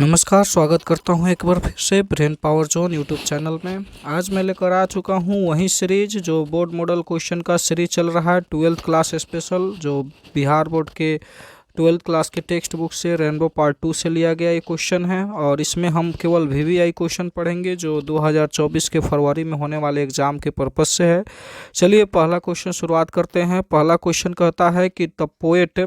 नमस्कार, स्वागत करता हूं एक बार फिर से brain power zone YouTube channel में। आज मैं लेकर आ चुका हूं वही सीरीज जो बोर्ड मॉडल क्वेश्चन का सीरीज चल रहा है, 12th क्लास स्पेशल, जो बिहार बोर्ड के 12th क्लास के टेक्स्ट बुक से रेनबो पार्ट 2 से लिया गया ये क्वेश्चन है। और इसमें हम केवल वीवीआई क्वेश्चन पढ़ेंगे जो 2024 के फरवरी में होने वाले एग्ज़ाम के पर्पज़ से है। चलिए पहला क्वेश्चन शुरुआत करते हैं। पहला क्वेश्चन कहता है कि the poet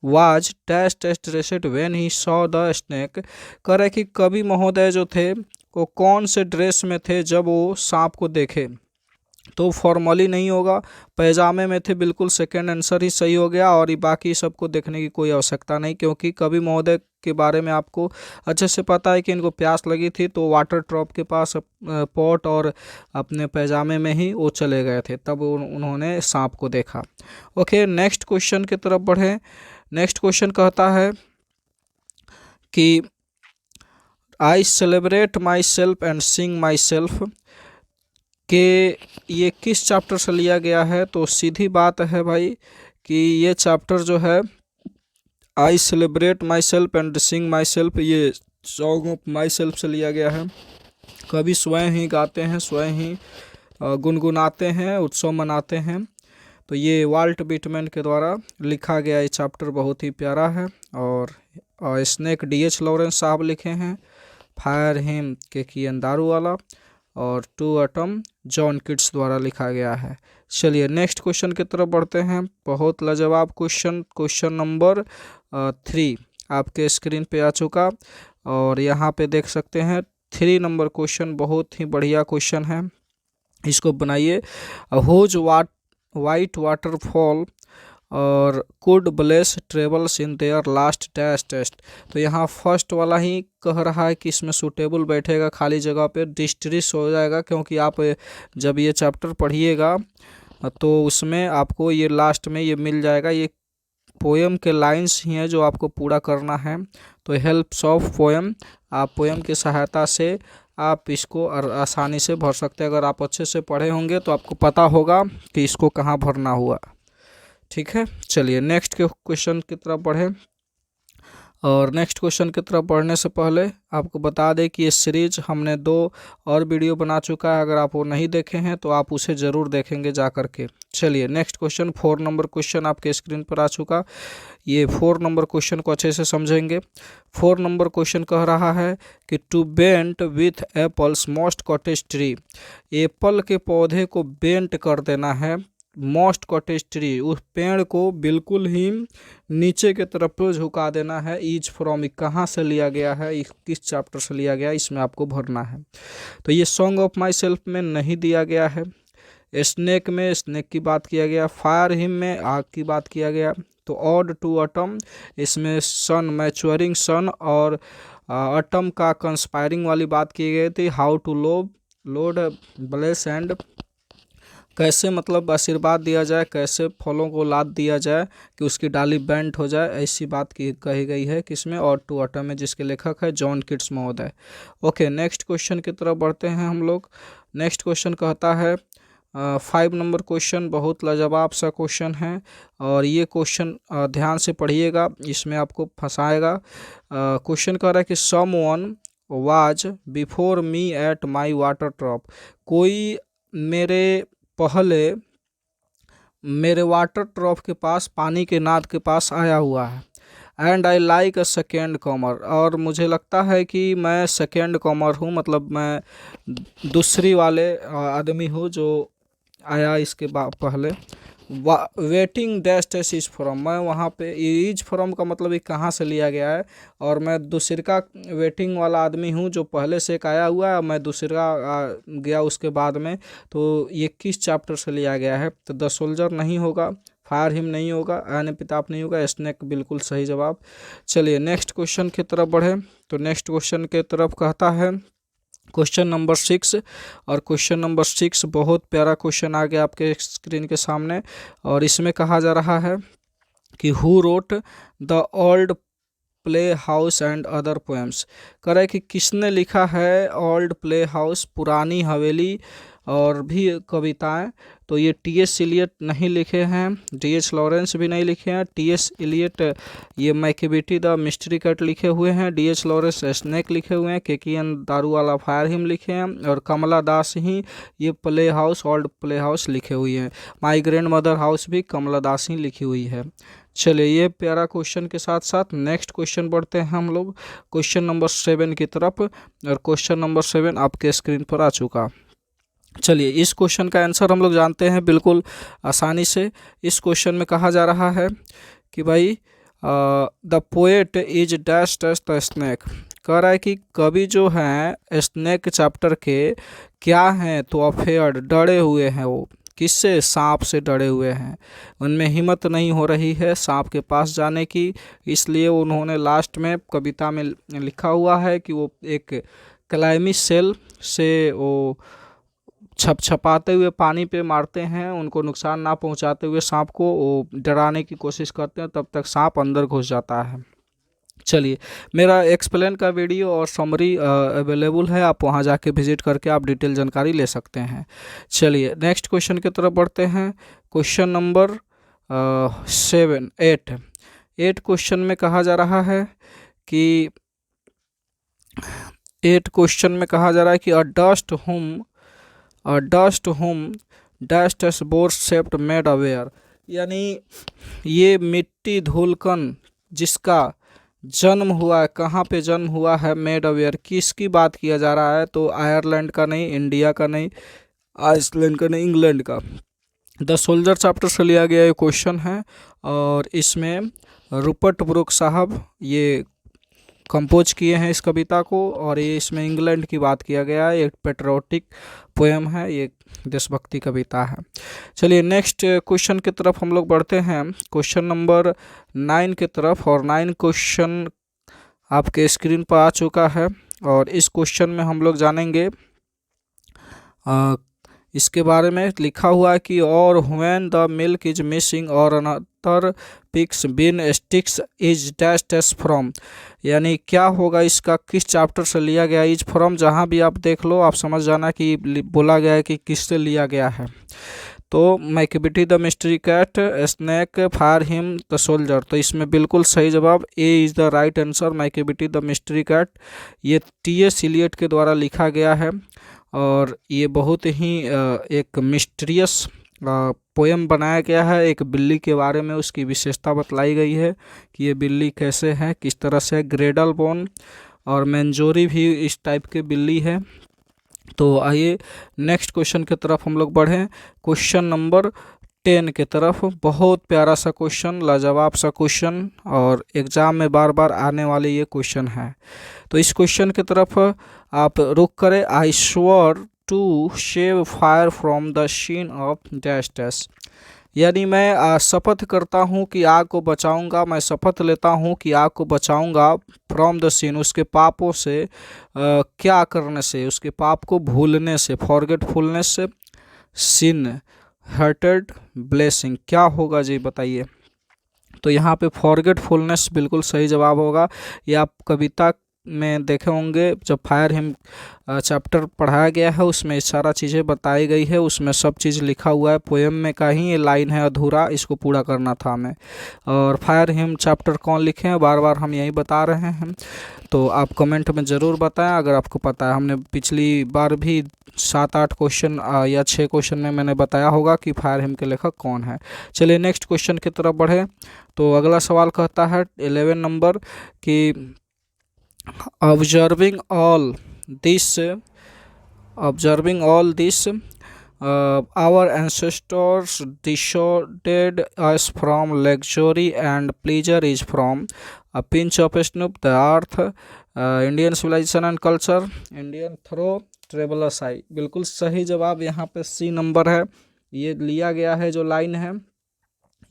was dash dressed when he saw the snake. कह रहे कि कवि महोदय जो थे वो कौन से ड्रेस में थे जब वो सांप को देखे। तो फॉर्मली नहीं होगा, पैजामे में थे, बिल्कुल सेकंड आंसर ही सही हो गया। और ये बाकी सबको देखने की कोई आवश्यकता नहीं, क्योंकि कवि महोदय के बारे में आपको अच्छे से पता है कि इनको प्यास लगी थी तो वाटर ड्रॉप के पास पॉट और अपने पैजामे में ही वो चले गए थे, तब उन्होंने सांप को देखा। ओके, नेक्स्ट क्वेश्चन की तरफ बढ़ें। नेक्स्ट क्वेश्चन कहता है कि I celebrate my self and Singh my self कि ये किस चैप्टर से लिया गया है। तो सीधी बात है भाई कि ये चैप्टर जो है I celebrate my self and Singh my self, ये सॉन्ग ऑफ माई सेल्फ से लिया गया है। कवि स्वयं ही गाते हैं, स्वयं ही गुनगुनाते हैं, उत्सव मनाते हैं। तो ये वाल्ट विटमैन के द्वारा लिखा गया ये चैप्टर बहुत ही प्यारा है। और स्नेक डीएच लॉरेंस साहब लिखे हैं, फायर हिम के कियन दारूवाला, और टू एटम जॉन किट्स द्वारा लिखा गया है। चलिए नेक्स्ट क्वेश्चन की तरफ बढ़ते हैं। बहुत लाजवाब क्वेश्चन, क्वेश्चन नंबर 3 आपके स्क्रीन पे आ चुका, और यहाँ पे देख सकते हैं 3 नंबर क्वेश्चन बहुत ही बढ़िया क्वेश्चन है, इसको बनाइए। हुज वाइट वाटरफॉल और could bless travels in their last dash test. तो यहाँ फर्स्ट वाला ही कह रहा है कि इसमें सूटेबल बैठेगा, खाली जगह पे डिस्ट्रिस हो जाएगा, क्योंकि आप जब ये चैप्टर पढ़िएगा तो उसमें आपको ये लास्ट में ये मिल जाएगा। ये पोएम के लाइंस ही हैं जो आपको पूरा करना है। तो हेल्प्स ऑफ पोएम, आप पोएम की सहायता से आप इसको आसानी से भर सकते हैं। अगर आप अच्छे से पढ़े होंगे तो आपको पता होगा कि इसको कहाँ भरना हुआ। ठीक है, चलिए नेक्स्ट के क्वेश्चन की तरफ बढ़ें। और नेक्स्ट क्वेश्चन की तरफ बढ़ने से पहले आपको बता दें कि ये सीरीज हमने 2 और वीडियो बना चुका है, अगर आप वो नहीं देखे हैं तो आप उसे ज़रूर देखेंगे जा कर के। चलिए नेक्स्ट क्वेश्चन, 4 नंबर क्वेश्चन आपके स्क्रीन पर आ चुका। ये 4 नंबर क्वेश्चन को अच्छे से समझेंगे। 4 नंबर क्वेश्चन कह रहा है कि to bend with apples mossed cottage tree. Apple के पौधे को बेंट कर देना है, मोस्ट कॉटेज ट्री, उस पेड़ को बिल्कुल ही नीचे के तरफ पे झुका देना है। ईज फ्रॉम, कहाँ से लिया गया है, किस चैप्टर से लिया गया, इसमें आपको भरना है। तो ये सॉन्ग ऑफ माई सेल्फ में नहीं दिया गया है। स्नेक में स्नेक की बात किया गया, फायर हिम में आग की बात किया गया। तो ऑड टू अटम, इसमें सन, मैच्योरिंग सन और अटम का कंस्पायरिंग वाली बात की गई थी। How to load bless and, कैसे मतलब आशीर्वाद दिया जाए, कैसे फलों को लाद दिया जाए कि उसकी डाली बेंट हो जाए, ऐसी बात की कही गई है किसमें, और टू अटम में, जिसके लेखक है जॉन किट्स महोदय। ओके, नेक्स्ट क्वेश्चन की तरफ बढ़ते हैं हम लोग। नेक्स्ट क्वेश्चन कहता है 5 नंबर क्वेश्चन, बहुत लाजवाब सा क्वेश्चन है, और ये क्वेश्चन ध्यान से पढ़िएगा, इसमें आपको फंसाएगा। क्वेश्चन कह रहा है कि someone was before me at my water drop. कोई मेरे वाटर ट्रॉप के पास, पानी के नाद के पास आया हुआ है। And I like a second comer, और मुझे लगता है कि मैं सेकेंड कॉमर हूँ, मतलब मैं दूसरी वाले आदमी हूँ जो आया इसके पहले। Waiting dash dash is from, मैं वहाँ पे, इज फ्रॉम का मतलब ये कहाँ से लिया गया है, और मैं दूसरा वेटिंग वाला आदमी हूँ जो पहले से एक आया हुआ है, मैं दूसरा गया उसके बाद में। तो ये किस चैप्टर से लिया गया है। तो द सोल्जर नहीं होगा, फायर हिम नहीं होगा, एन पिताप नहीं होगा, स्नेक बिल्कुल सही जवाब। चलिए नेक्स्ट क्वेश्चन की तरफ बढ़े। तो नेक्स्ट क्वेश्चन के तरफ कहता है क्वेश्चन नंबर 6, और क्वेश्चन नंबर 6 बहुत प्यारा क्वेश्चन आ गया आपके स्क्रीन के सामने। और इसमें कहा जा रहा है कि who wrote the old play house and other poems. कह रहा है कि किसने लिखा है ओल्ड प्ले हाउस, पुरानी हवेली और भी कविताएं। तो ये टी.एस. इलियट नहीं लिखे हैं, डी.एच. लॉरेंस भी नहीं लिखे हैं। टी.एस. इलियट ये मैकेबिटी द मिस्ट्री कैट लिखे हुए हैं, डी.एच. लॉरेंस स्नेक लिखे हुए हैं, के.की.एन. दारू वाला फायर हिम लिखे हैं, और कमला दास ही ये play house, old play house लिखे हुए हैं। माई ग्रैंड मदर हाउस भी कमला दास ही लिखी हुई है। चलिए, ये प्यारा क्वेश्चन के साथ साथ नेक्स्ट क्वेश्चन बढ़ते हैं हम लोग क्वेश्चन नंबर 7 की तरफ, और क्वेश्चन नंबर 7 आपके स्क्रीन पर आ चुका। चलिए, इस क्वेश्चन का आंसर हम लोग जानते हैं बिल्कुल आसानी से। इस क्वेश्चन में कहा जा रहा है कि भाई the poet is dash dash the snake. कह रहा है कि कवि जो हैं स्नैक चैप्टर के क्या हैं, तो अफेयर्ड डरे हुए हैं। वो किससे? सांप से डरे हुए हैं। उनमें हिम्मत नहीं हो रही है सांप के पास जाने की, इसलिए उन्होंने लास्ट में कविता में लिखा हुआ है कि वो एक क्लाइमी सेल से वो छपाते हुए पानी पे मारते हैं, उनको नुकसान ना पहुंचाते हुए सांप को वो डराने की कोशिश करते हैं, तब तक सांप अंदर घुस जाता है। चलिए, मेरा एक्सप्लेन का वीडियो और समरी अवेलेबल है, आप वहां जाके विजिट करके आप डिटेल जानकारी ले सकते हैं। चलिए, नेक्स्ट क्वेश्चन की तरफ बढ़ते हैं। क्वेश्चन नंबर 8 क्वेश्चन में कहा जा रहा है कि 8 क्वेश्चन में कहा जा रहा है कि अ dust home dust S bore shaped made aware, यानी ये मिट्टी धूलकन जिसका जन्म हुआ है, कहाँ पे जन्म हुआ है, मेड अवेयर, किसकी बात किया जा रहा है? तो आयरलैंड का नहीं, इंडिया का नहीं, आइसलैंड का नहीं, इंग्लैंड का। द सोल्जर चैप्टर से लिया गया ये क्वेश्चन है, और इसमें रूपर्ट ब्रूक साहब ये कंपोज किए हैं इस कविता को, और ये इसमें इंग्लैंड की बात किया गया है। एक पेट्रियोटिक पोएम है, ये देशभक्ति कविता है। चलिए, नेक्स्ट क्वेश्चन की तरफ हम लोग बढ़ते हैं, क्वेश्चन नंबर 9 की तरफ, और 9 क्वेश्चन आपके स्क्रीन पर आ चुका है, और इस क्वेश्चन में हम लोग जानेंगे इसके बारे में। लिखा हुआ है कि और when the milk is missing और another picks bin sticks is dash dash from, यानी क्या होगा इसका, किस चैप्टर से लिया गया? इज फ्रॉम जहाँ भी आप देख लो आप समझ जाना कि बोला गया है कि किससे लिया गया है। तो Macavity the mystery cat, snake, fire him, the soldier. तो इसमें बिल्कुल सही जवाब A is the right answer, Macavity the mystery cat. ये टी.एस. इलियट के द्वारा लिखा गया है, और ये बहुत ही एक मिस्टीरियस पोएम बनाया गया है। एक बिल्ली के बारे में उसकी विशेषता बतलाई गई है कि ये बिल्ली कैसे है, किस तरह से। ग्रेडल बोन और मैंजोरी भी इस टाइप के बिल्ली है। तो आइए नेक्स्ट क्वेश्चन की तरफ हम लोग बढ़ें, क्वेश्चन नंबर 10 की तरफ। बहुत प्यारा सा क्वेश्चन, लाजवाब सा क्वेश्चन, और एग्ज़ाम में बार बार आने वाले ये क्वेश्चन है। तो इस क्वेश्चन की तरफ आप रुक करें। I swore to save fire from the sheen of dash dash, यानी मैं शपथ करता हूँ कि आग को बचाऊंगा, मैं शपथ लेता हूँ कि आग को बचाऊंगा फ्रॉम द सीन, उसके पापों से। क्या करने से? उसके पाप को भूलने से, फॉरगेटफुलनेस से। सिन, हर्टेड, ब्लेसिंग, क्या होगा जी बताइए? तो यहाँ पे फॉरगेटफुलनेस बिल्कुल सही जवाब होगा। ये आप कविता में देखे होंगे, जब फायर हिम चैप्टर पढ़ाया गया है उसमें सारा चीज़ें बताई गई है, उसमें सब चीज़ लिखा हुआ है। पोएम में का ही ये लाइन है अधूरा, इसको पूरा करना था हमें। और फायर हिम चैप्टर कौन लिखे हैं, बार बार हम यही बता रहे हैं, तो आप कमेंट में ज़रूर बताएं अगर आपको पता है। हमने पिछली बार भी 7-8 क्वेश्चन या 6 क्वेश्चन में मैंने बताया होगा कि फायर हिम के लेखक कौन है। चलिए नेक्स्ट क्वेश्चन की तरफ बढ़े। तो अगला सवाल कहता है 11 नंबर कि observing all this our ancestors dissuaded us from luxury and pleasure is from a pinch of snoop, the earth, Indian civilization and culture, Indian through traveler's eye। बिल्कुल सही जवाब यहाँ पे सी नंबर है। ये लिया गया है, जो लाइन है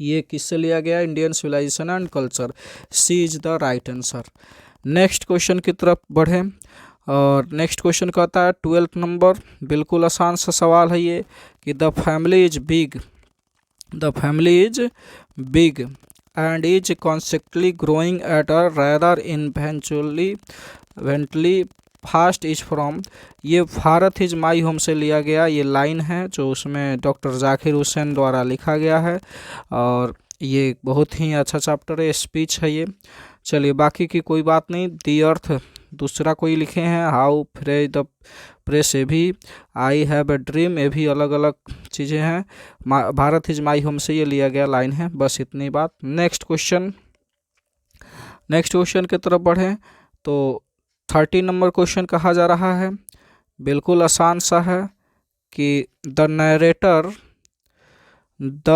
ये किससे लिया गया? Indian civilization and culture. C is the right answer. Next question की तरफ बढ़ें, और नेक्स्ट क्वेश्चन कहता है 12th नंबर, बिल्कुल आसान सा सवाल है ये कि the family is big and is constantly growing at a rather इवेंटली fast is from, ये भारत इज माई होम से लिया गया ये लाइन है जो उसमें डॉक्टर जाकिर हुसैन द्वारा लिखा गया है, और ये बहुत ही अच्छा चैप्टर है, स्पीच है ये। चलिए बाकी की कोई बात नहीं। दी अर्थ दूसरा कोई लिखे हैं, हाउ फ्रेज द प्रेस ये भी, आई हैव ए ड्रीम ये भी अलग अलग चीज़ें हैं। भारत इज माई होम से ये लिया गया लाइन है, बस इतनी बात। नेक्स्ट क्वेश्चन की तरफ बढ़ें तो 30 नंबर क्वेश्चन कहा जा रहा है, बिल्कुल आसान सा है कि the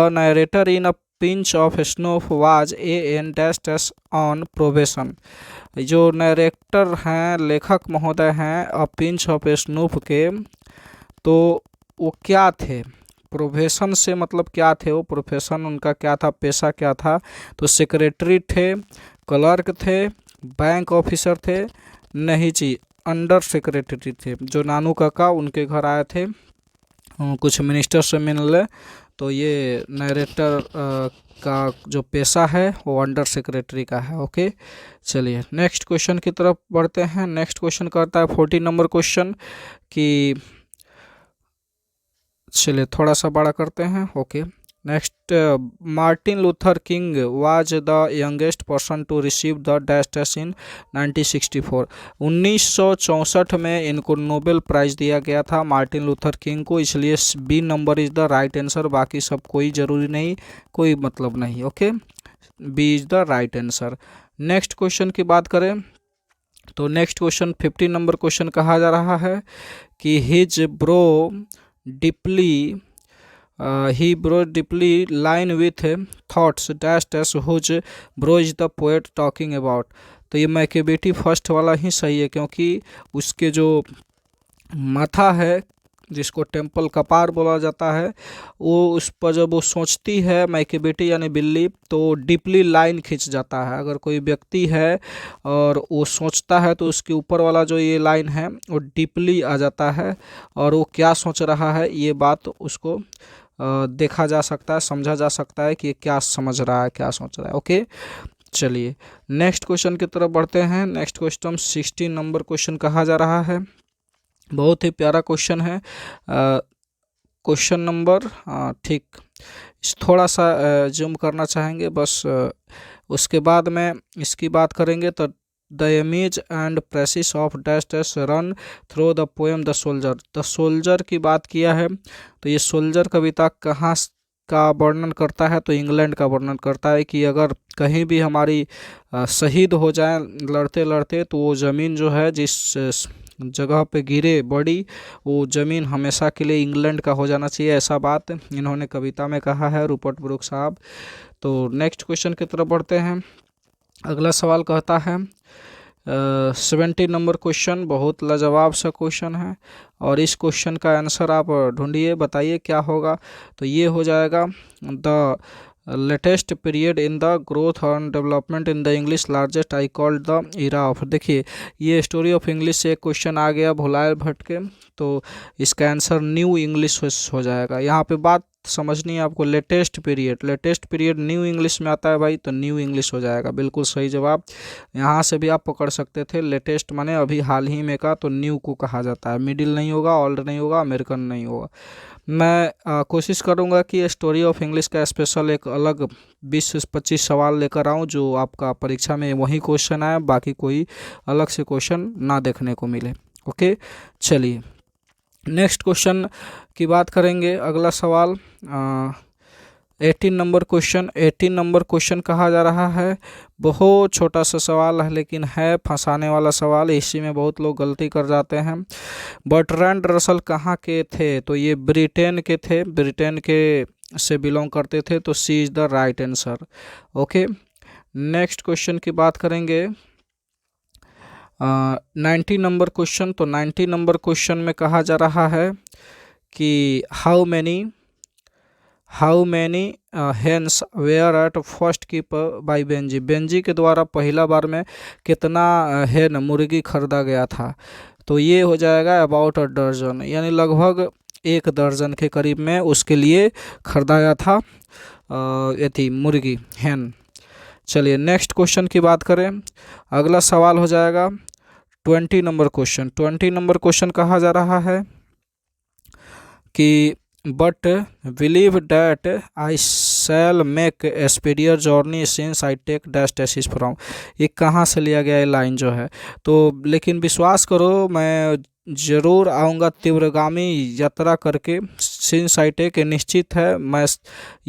narrator in a pinch of snow was an dash dash on probation. जो नरेटर हैं, लेखक महोदय हैं अ पिंच ऑफ स्नूप के, तो वो क्या थे? प्रोफेशन से मतलब क्या थे वो? प्रोफेशन उनका क्या था, पेशा क्या था? तो सेक्रेटरी थे, क्लर्क थे, बैंक ऑफिसर थे, नहीं जी अंडर सेक्रेटरी थे। जो नानू काका उनके घर आए थे कुछ मिनिस्टर से मिलने, तो ये नरेटर का जो पेशा है वो अंडर सेक्रेटरी का है। ओके, चलिए नेक्स्ट क्वेश्चन की तरफ बढ़ते हैं। नेक्स्ट क्वेश्चन करता है 40 नंबर क्वेश्चन कि, चलिए थोड़ा सा बड़ा करते हैं। Okay, next, Martin Luther King was the youngest person to receive the dash dash in 1964। 1964 में इनको नोबेल प्राइज़ दिया गया था मार्टिन लूथर किंग को, इसलिए B number is the right answer. बाकी सब कोई ज़रूरी नहीं, कोई मतलब नहीं। Okay, B is the right answer. Next question की बात करें तो नेक्स्ट क्वेश्चन 50 नंबर क्वेश्चन कहा जा रहा है कि his bro deeply he bro deeply line with thoughts dash dash whose bro is the poet talking about। तो ये मैकेबेटी फर्स्ट वाला ही सही है, क्योंकि उसके जो माथा है जिसको टेम्पल कपार बोला जाता है, वो उस पर जब वो सोचती है मैकेबेटी यानी बिल्ली, तो डीपली लाइन खींच जाता है। अगर कोई व्यक्ति है और वो सोचता है तो उसके ऊपर वाला जो ये लाइन है वो डीपली आ जाता है, और वो क्या सोच रहा है ये बात उसको देखा जा सकता है, समझा जा सकता है कि ये क्या समझ रहा है, क्या सोच रहा है। ओके, चलिए नेक्स्ट क्वेश्चन की तरफ बढ़ते हैं। नेक्स्ट क्वेश्चन 60 नंबर क्वेश्चन कहा जा रहा है, बहुत ही प्यारा क्वेश्चन है। क्वेश्चन नंबर ठीक थोड़ा सा जूम करना चाहेंगे बस, उसके बाद में इसकी बात करेंगे। तो the image and presence of dash dash run through the poem the soldier. The soldier की बात किया है, तो ये सोल्जर कविता कहाँ का वर्णन करता है? तो इंग्लैंड का वर्णन करता है कि अगर कहीं भी हमारी शहीद हो जाए लड़ते लड़ते, तो वो ज़मीन जो है जिस जगह पे गिरे बॉडी, वो ज़मीन हमेशा के लिए इंग्लैंड का हो जाना चाहिए, ऐसा बात इन्होंने कविता में कहा है रूपर्ट ब्रूक साहब। तो नेक्स्ट क्वेश्चन की तरफ बढ़ते हैं। अगला सवाल कहता है 70 नंबर क्वेश्चन, बहुत लाजवाब सा क्वेश्चन है, और इस क्वेश्चन का आंसर आप ढूंढिए, बताइए क्या होगा। तो ये हो जाएगा the latest period in the growth and development in the English largest I called the era of. देखिए ये स्टोरी ऑफ इंग्लिश से एक क्वेश्चन आ गया भुलायल भट्ट के, तो इसका आंसर न्यू इंग्लिश हो जाएगा। यहाँ पे बात समझनी है आपको, लेटेस्ट पीरियड न्यू इंग्लिश में आता है भाई, तो न्यू इंग्लिश हो जाएगा, बिल्कुल सही जवाब। यहाँ से भी आप पकड़ सकते थे, लेटेस्ट माने अभी हाल ही में का, तो न्यू को कहा जाता है, मिडिल नहीं होगा, ओल्ड नहीं होगा, अमेरिकन नहीं होगा। मैं कोशिश करूँगा कि स्टोरी ऑफ इंग्लिश का स्पेशल एक अलग 20 से 25 सवाल लेकर आऊँ, जो आपका परीक्षा में वही क्वेश्चन आए, बाकी कोई अलग से क्वेश्चन ना देखने को मिले। ओके, चलिए नेक्स्ट क्वेश्चन की बात करेंगे। अगला सवाल 18 नंबर क्वेश्चन कहा जा रहा है, बहुत छोटा सा सवाल है लेकिन है फंसाने वाला सवाल, इसी में बहुत लोग गलती कर जाते हैं। बर्ट्रैंड रसल कहाँ के थे? तो ये ब्रिटेन के थे, ब्रिटेन के से बिलोंग करते थे, तो C is the right answer. Okay, next question की बात करेंगे 90 नंबर क्वेश्चन। तो 90 नंबर क्वेश्चन में कहा जा रहा है कि how many hens were at first keep by Benjy के द्वारा पहला बार में कितना हेन मुर्गी खरीदा गया था? तो ये हो जाएगा अबाउट अ दर्जन, यानी लगभग 1 दर्जन के करीब में उसके लिए खरीदाया था ये थी मुर्गी, हेन। चलिए नेक्स्ट क्वेश्चन की बात करें। अगला सवाल हो जाएगा 20 नंबर क्वेश्चन कहा जा रहा है कि but believe that I shall make a speedier journey since I take dash dash from. ये कहाँ से लिया गया है लाइन जो है, तो लेकिन विश्वास करो मैं ज़रूर आऊँगा तीव्रगामी यात्रा करके, सिंस आई टेक निश्चित है, मैं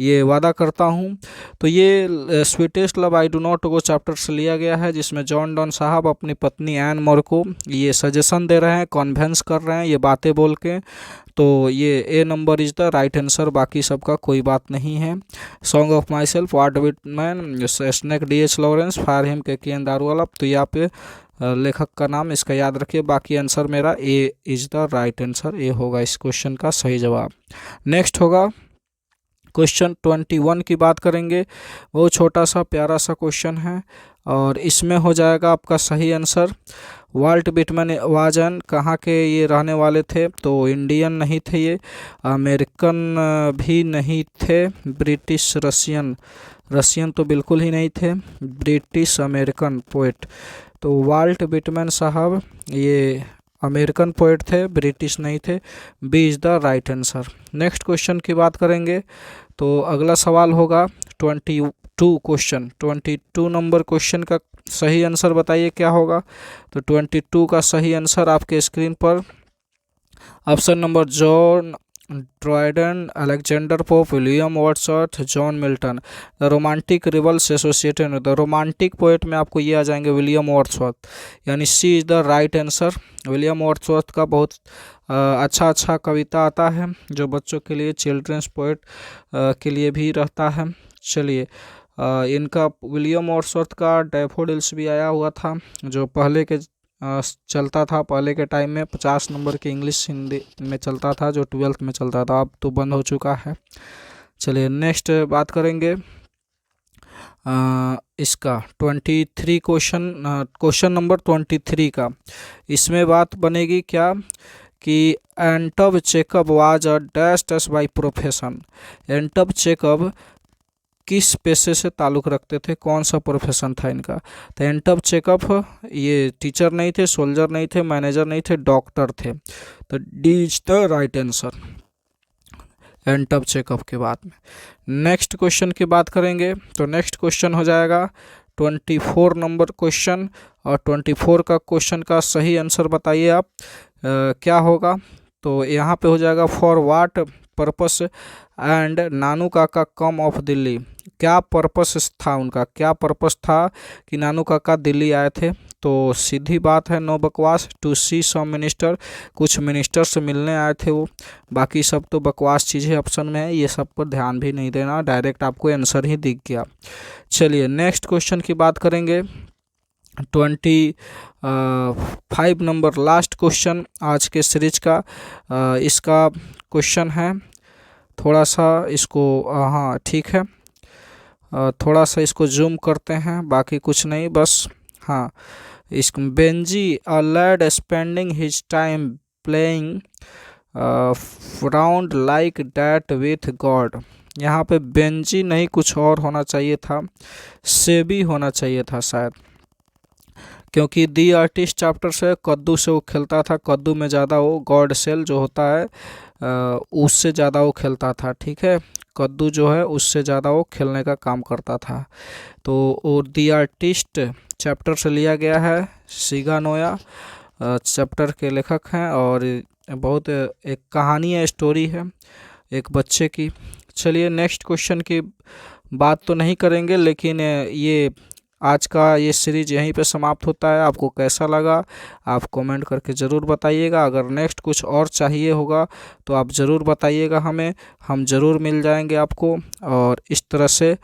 ये वादा करता हूँ। तो ये sweetest love I do not go chapter से लिया गया है, जिसमें जॉन डॉन साहब अपनी पत्नी एन मोर को ये सजेशन दे रहे हैं, कॉन्वेंस कर रहे हैं ये बातें बोल के। तो ये A number is the right answer, बाकी सबका कोई बात नहीं है। Song of myself Walt Whitman snake DH Lawrence fire him K N Daruwalla. तो यहाँ पे लेखक का नाम इसका याद रखिए। बाकी आंसर मेरा A is the right answer, A होगा इस क्वेश्चन का सही जवाब। नेक्स्ट होगा क्वेश्चन 21 की बात करेंगे। बहुत छोटा सा प्यारा सा क्वेश्चन है और इसमें हो जाएगा आपका सही आंसर। वाल्ट विटमैन वाजन कहाँ के ये रहने वाले थे, तो इंडियन नहीं थे ये, अमेरिकन भी नहीं थे, ब्रिटिश रशियन तो बिल्कुल ही नहीं थे, ब्रिटिश अमेरिकन पोएट। तो वाल्ट विटमैन साहब ये अमेरिकन पोएट थे, ब्रिटिश नहीं थे, B is the right answer. Next question की बात करेंगे तो अगला सवाल होगा 22 नंबर क्वेश्चन का सही आंसर बताइए क्या होगा। तो 22 का सही आंसर आपके स्क्रीन पर option number John Dryden, Alexander Pope, William Wordsworth, John Milton. The romantic rivals associated, the romantic poet में आपको ये आ जाएंगे विलियम वर्ड्सवर्थ, यानी C is the right answer. William Wordsworth का बहुत अच्छा कविता आता है जो बच्चों के लिए चिल्ड्रंस पोएट के लिए भी रहता है। चलिए इनका विलियम वर्ड्सवर्थ का डैफोडिल्स भी आया हुआ था जो पहले के चलता था, पहले के टाइम में 50 नंबर की इंग्लिश हिंदी में चलता था जो 12th में चलता था, अब तो बंद हो चुका है। चलिए नेक्स्ट बात करेंगे इसका 23 क्वेश्चन नंबर 23 का। इसमें बात बनेगी क्या कि Anton Chekhov was a dash dash by profession. Anton Chekhov किस पेशे से ताल्लुक़ रखते थे, कौन सा प्रोफेशन था इनका। तो एंटब चेकअप ये टीचर नहीं थे, सोल्जर नहीं थे, मैनेजर नहीं थे, डॉक्टर थे। तो D is the right answer Anton Chekhov के बाद में। नेक्स्ट क्वेश्चन की बात करेंगे तो नेक्स्ट क्वेश्चन हो जाएगा 24 नंबर क्वेश्चन, और 24 का क्वेश्चन का सही आंसर बताइए आप क्या होगा। तो यहाँ पे हो जाएगा फॉर व्हाट पर्पस एंड नानू काका कम ऑफ दिल्ली। क्या पर्पस था उनका, क्या पर्पस था कि नानू काका दिल्ली आए थे। तो सीधी बात है, नो बकवास, टू सी सम मिनिस्टर, कुछ मिनिस्टर से मिलने आए थे वो। बाकी सब तो बकवास चीज़ें ऑप्शन में है, ये सब पर ध्यान भी नहीं देना, डायरेक्ट आपको आंसर ही दिख गया। चलिए नेक्स्ट क्वेश्चन की बात करेंगे 25 नंबर लास्ट क्वेश्चन आज के सीरीज का। इसका क्वेश्चन है थोड़ा सा इसको हाँ ठीक है, थोड़ा सा इसको जूम करते हैं, बाकी कुछ नहीं, बस हाँ इसको Benjy a lad spending his time playing round like that with God. यहाँ पे बेंजी नहीं कुछ और होना चाहिए था, सेबी होना चाहिए था शायद, क्योंकि दी आर्टिस्ट चैप्टर से कद्दू से वो खेलता था, कद्दू में ज़्यादा वो गॉड सेल जो होता है उससे ज़्यादा वो खेलता था, ठीक है, कद्दू जो है उससे ज़्यादा वो खेलने का काम करता था। तो और दी आर्टिस्ट चैप्टर से लिया गया है, सिगा नोया चैप्टर के लेखक हैं, और बहुत एक कहानी है, स्टोरी है एक बच्चे की। चलिए नेक्स्ट क्वेश्चन की बात तो नहीं करेंगे, लेकिन ये आज का ये सीरीज यहीं पे समाप्त होता है। आपको कैसा लगा आप कमेंट करके ज़रूर बताइएगा। अगर नेक्स्ट कुछ और चाहिए होगा तो आप ज़रूर बताइएगा हमें, हम ज़रूर मिल जाएंगे आपको। और इस तरह से